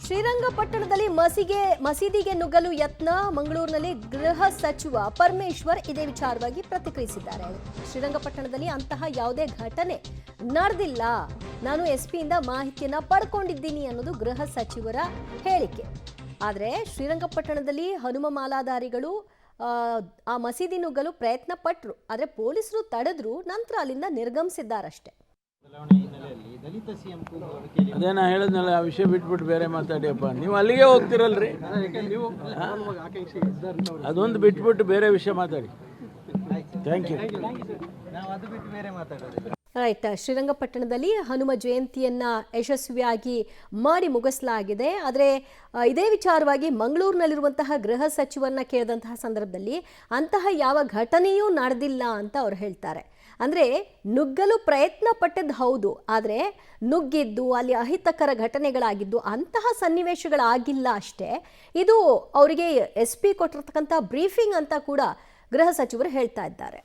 ಶ್ರೀರಂಗಪಟ್ಟಣದಲ್ಲಿ ಮಸೀದಿಗೆ ನುಗ್ಗಲು ಯತ್ನ. ಮಂಗಳೂರಿನಲ್ಲಿ ಗೃಹ ಸಚಿವ ಪರಮೇಶ್ವರ್ ಇದೇ ವಿಚಾರವಾಗಿ ಪ್ರತಿಕ್ರಿಯಿಸಿದ್ದಾರೆ. ಶ್ರೀರಂಗಪಟ್ಟಣದಲ್ಲಿ ಅಂತಹ ಯಾವುದೇ ಘಟನೆ ನಡೆದಿಲ್ಲ, ನಾನು ಎಸ್ಪಿಯಿಂದ ಮಾಹಿತಿಯನ್ನ ಪಡ್ಕೊಂಡಿದ್ದೀನಿ ಅನ್ನೋದು ಗೃಹ ಸಚಿವರ ಹೇಳಿಕೆ. ಆದರೆ ಶ್ರೀರಂಗಪಟ್ಟಣದಲ್ಲಿ ಹನುಮ ಮಾಲಾಧಾರಿಗಳು ಆ ಮಸೀದಿ ನುಗ್ಗಲು ಪ್ರಯತ್ನ ಪಟ್ಟರು, ಆದರೆ ಪೊಲೀಸರು ತಡೆದ್ರು, ನಂತರ ಅಲ್ಲಿಂದ ನಿರ್ಗಮಿಸಿದ್ದಾರಷ್ಟೇ. ಅದೇ ನಾ ಹೇಳಿದ್ನಲ್ಲ, ಆ ವಿಷಯ ಬಿಟ್ಬಿಟ್ಟು ಬೇರೆ ಮಾತಾಡಿಯಪ್ಪ. ನೀವು ಅಲ್ಲಿಗೆ ಹೋಗ್ತಿರಲ್ರಿ, ಅದೊಂದು ಬಿಟ್ಬಿಟ್ಟು ಬೇರೆ ವಿಷಯ ಮಾತಾಡಿ. Thank you. ರೈಟ್. ಶ್ರೀರಂಗಪಟ್ಟಣದಲ್ಲಿ ಹನುಮ ಜಯಂತಿಯನ್ನ ಯಶಸ್ವಿಯಾಗಿ ಮಾಡಿ ಮುಗಿಸಲಾಗಿದೆ. ಆದರೆ ಇದೇ ವಿಚಾರವಾಗಿ ಮಂಗಳೂರಿನಲ್ಲಿರುವಂತಹ ಗೃಹ ಸಚಿವರನ್ನ ಕೇಳಿದಂತಹ ಸಂದರ್ಭದಲ್ಲಿ ಅಂತಹ ಯಾವ ಘಟನೆಯೂ ನಡೆದಿಲ್ಲ ಅಂತ ಅವ್ರು ಹೇಳ್ತಾರೆ. ಅಂದರೆ ನುಗ್ಗಲು ಪ್ರಯತ್ನ ಪಟ್ಟಿದ್ದು ಹೌದು, ಆದರೆ ನುಗ್ಗಿದ್ದು ಅಲ್ಲಿ ಅಹಿತಕರ ಘಟನೆಗಳಾಗಿದ್ದು ಅಂತಹ ಸನ್ನಿವೇಶಗಳಾಗಿಲ್ಲ ಅಷ್ಟೇ. ಇದು ಅವರಿಗೆ SP ಕೊಟ್ಟಿರ್ತಕ್ಕಂಥ ಬ್ರೀಫಿಂಗ್ ಅಂತ ಕೂಡ ಗೃಹ ಸಚಿವರು ಹೇಳ್ತಾ ಇದ್ದಾರೆ.